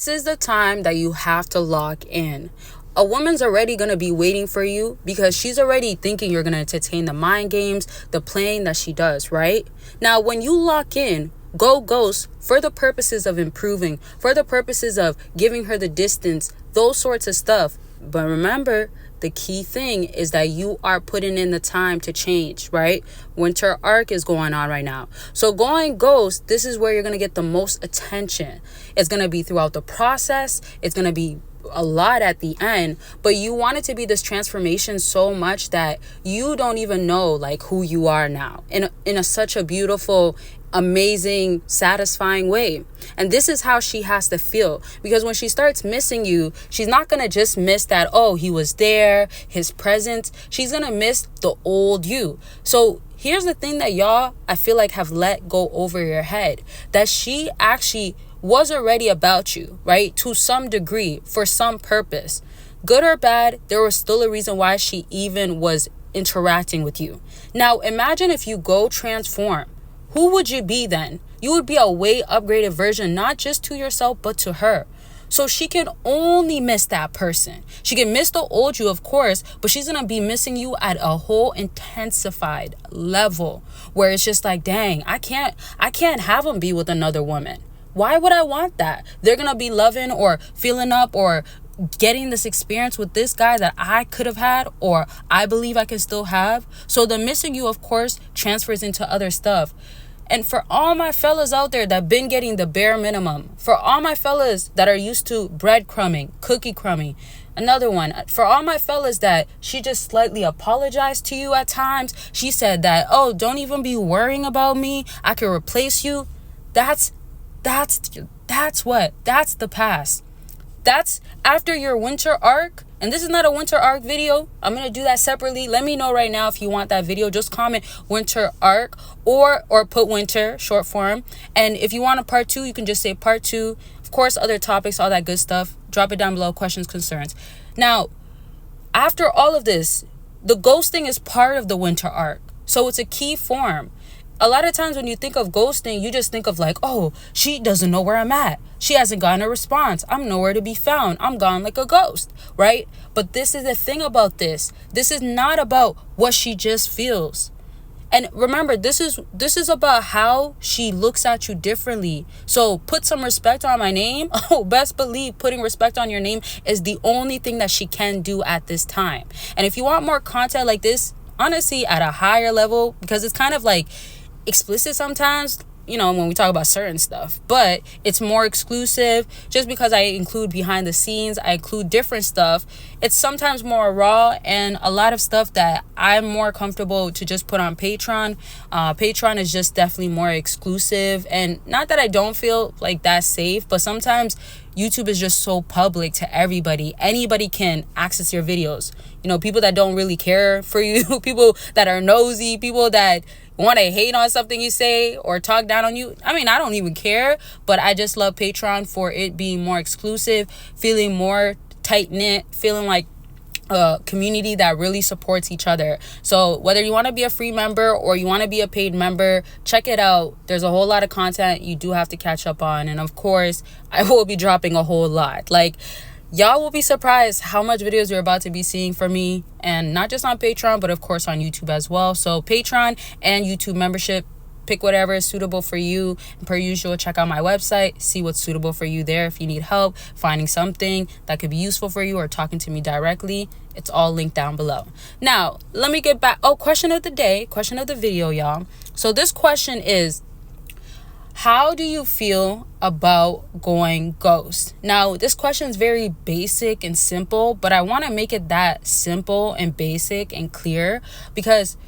This is the time that you have to lock in. A woman's already going to be waiting for you because she's already thinking you're going to entertain the mind games, the playing that she does, right? Now, when you lock in, go ghost for the purposes of improving, for the purposes of giving her the distance, those sorts of stuff. But remember, the key thing is that you are putting in the time to change, right? Winter arc is going on right now. So going ghost, this is where you're going to get the most attention. It's going to be throughout the process. It's going to be a lot at the end, but you want it to be this transformation so much that you don't even know like who you are now in such a beautiful, amazing, satisfying way. And this is how she has to feel, because when she starts missing you, she's not gonna just miss that, oh, he was there, his presence. She's gonna miss the old you. So here's the thing that y'all, I feel like, have let go over your head, that she actually was already about you, right? To some degree, for some purpose. Good or bad, there was still a reason why she even was interacting with you. Now, imagine if you go transform. Who would you be then? You would be a way upgraded version, not just to yourself, but to her. So she can only miss that person. She can miss the old you, of course, but she's going to be missing you at a whole intensified level where it's just like, dang, I can't have him be with another woman. Why would I want that? They're going to be loving or feeling up or getting this experience with this guy that I could have had or I believe I can still have. So the missing you, of course, transfers into other stuff. And for all my fellas out there that been getting the bare minimum, for all my fellas that are used to breadcrumbing, cookie crumbing, another one, for all my fellas that she just slightly apologized to you at times, she said that, oh, don't even be worrying about me, I can replace you. That's the past. That's after your winter arc. And this is not a winter arc video. I'm going to do that separately. Let me know right now if you want that video. Just comment winter arc or put winter short form. And if you want a part 2, you can just say part 2. Of course, other topics, all that good stuff. Drop it down below, questions, concerns. Now, after all of this, the ghosting is part of the winter arc. So it's a key form. A lot of times when you think of ghosting, you just think of like, oh, she doesn't know where I'm at. She hasn't gotten a response. I'm nowhere to be found. I'm gone like a ghost, right? But this is the thing about this. This is not about what she just feels. And remember, this is about how she looks at you differently. So put some respect on my name. Oh, best believe putting respect on your name is the only thing that she can do at this time. And if you want more content like this, honestly, at a higher level, because it's kind of like explicit sometimes, you know, when we talk about certain stuff, but it's more exclusive just because I include behind the scenes, I include different stuff. It's sometimes more raw and a lot of stuff that I'm more comfortable to just put on Patreon. Patreon is just definitely more exclusive, and not that I don't feel like that's safe, but sometimes YouTube is just so public to everybody. Anybody can access your videos. You know, people that don't really care for you, people that are nosy, people that want to hate on something you say or talk down on you. I mean, I don't even care, but I just love Patreon for it being more exclusive, feeling more tight-knit, feeling like a community that really supports each other. So whether you want to be a free member or you want to be a paid member, check it out. There's a whole lot of content you do have to catch up on. And of course, I will be dropping a whole lot. Like, y'all will be surprised how much videos you're about to be seeing from me, and not just on Patreon, but of course on YouTube as well. So Patreon and YouTube membership, pick whatever is suitable for you. And per usual, check out my website, see what's suitable for you there. If you need help finding something that could be useful for you or talking to me directly, it's all linked down below. Now, let me get back. Oh, question of the day, question of the video, y'all. So this question is, how do you feel about going ghost? Now, this question is very basic and simple, but I want to make it that simple and basic and clear, because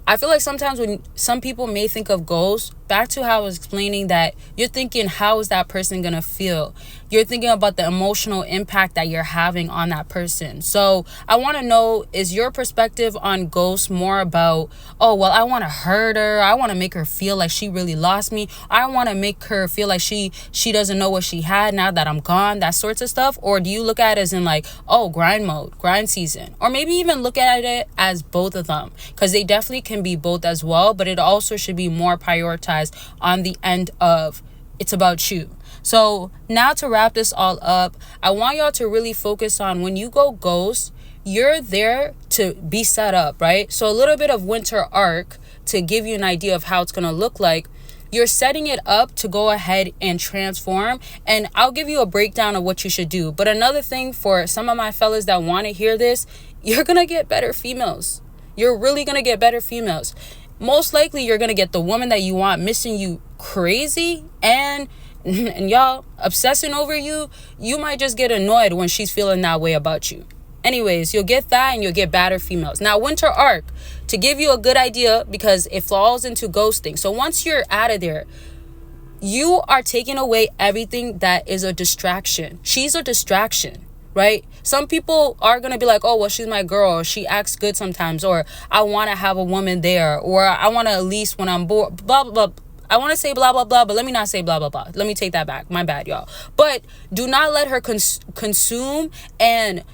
I feel like sometimes when some people may think of ghosts, back to how I was explaining that you're thinking, how is that person going to feel? You're thinking about the emotional impact that you're having on that person. So I want to know, is your perspective on ghosts more about, oh, well, I want to hurt her. I want to make her feel like she really lost me. I want to make her feel like she doesn't know what she had now that I'm gone, that sorts of stuff? Or do you look at it as in like, oh, grind mode, grind season? Or maybe even look at it as both of them, because they definitely can be both as well, but it also should be more prioritized on the end of it's about you. So now to wrap this all up, I want y'all to really focus on when you go ghost, you're there to be set up, right? So a little bit of winter arc to give you an idea of how it's going to look like. You're setting it up to go ahead and transform. And I'll give you a breakdown of what you should do. But another thing for some of my fellas that want to hear this, you're going to get better females. You're really going to get better females. Most likely you're going to get the woman that you want missing you crazy and y'all obsessing over you. You might just get annoyed when she's feeling that way about you. Anyways, you'll get that and you'll get better females. Now, winter arc, to give you a good idea, because it falls into ghosting. So once you're out of there, you are taking away everything that is a distraction. She's a distraction, right? Some people are going to be like, oh, well, she's my girl. Or she acts good sometimes. Or I want to have a woman there. Or I want to at least when I'm bored, blah, blah, blah. I want to say blah, blah, blah, but let me not say blah, blah, blah. Let me take that back. My bad, y'all. But do not let her consume. And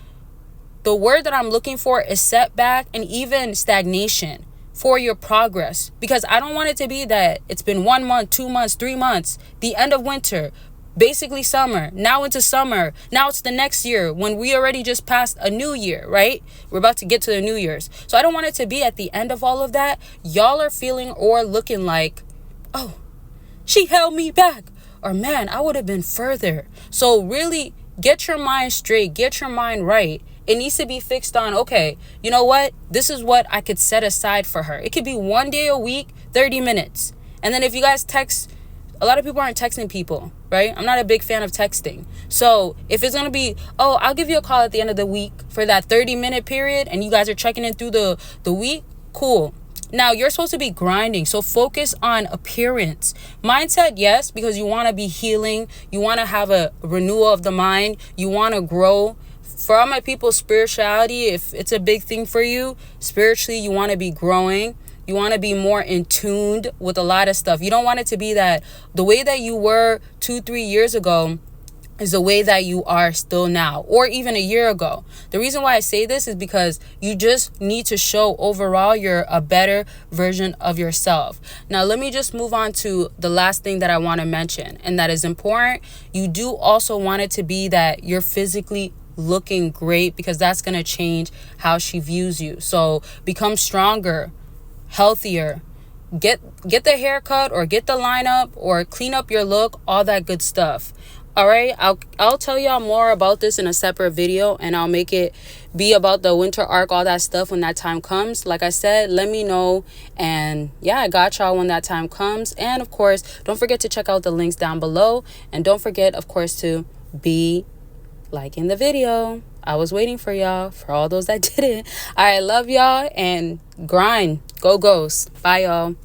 the word that I'm looking for is setback and even stagnation for your progress. Because I don't want it to be that it's been 1 month, 2 months, 3 months, the end of winter, basically summer, now into summer, now it's the next year when we already just passed a new year, right? We're about to get to the New Year's. So I don't want it to be at the end of all of that, y'all are feeling or looking like, oh, she held me back. Or man, I would have been further. So really get your mind straight, get your mind right. It needs to be fixed on, okay, you know what? This is what I could set aside for her. It could be 1 day a week, 30 minutes. And then if you guys text, a lot of people aren't texting people, right? I'm not a big fan of texting. So if it's going to be, oh, I'll give you a call at the end of the week for that 30-minute period and you guys are checking in through the week, cool. Now, you're supposed to be grinding, so focus on appearance. Mindset, yes, because you want to be healing. You want to have a renewal of the mind. You want to grow. For all my people, spirituality, if it's a big thing for you, spiritually, you want to be growing. You want to be more in tuned with a lot of stuff. You don't want it to be that the way that you were 2-3 years ago is the way that you are still now, or even a year ago. The reason why I say this is because you just need to show overall you're a better version of yourself. Now, let me just move on to the last thing that I want to mention, and that is important. You do also want it to be that you're physically looking great, because that's going to change how she views you. So become stronger, healthier, get the haircut or get the lineup or clean up your look, all that good stuff. All right, I'll tell y'all more about this in a separate video, and I'll make it be about the winter arc, all that stuff when that time comes. Like I said, let me know, and yeah, I got y'all when that time comes. And of course, don't forget to check out the links down below, and don't forget, of course, to be liking the video. I was waiting for y'all, for all those that didn't. All right, love y'all, and grind. Go Ghost. Bye, y'all.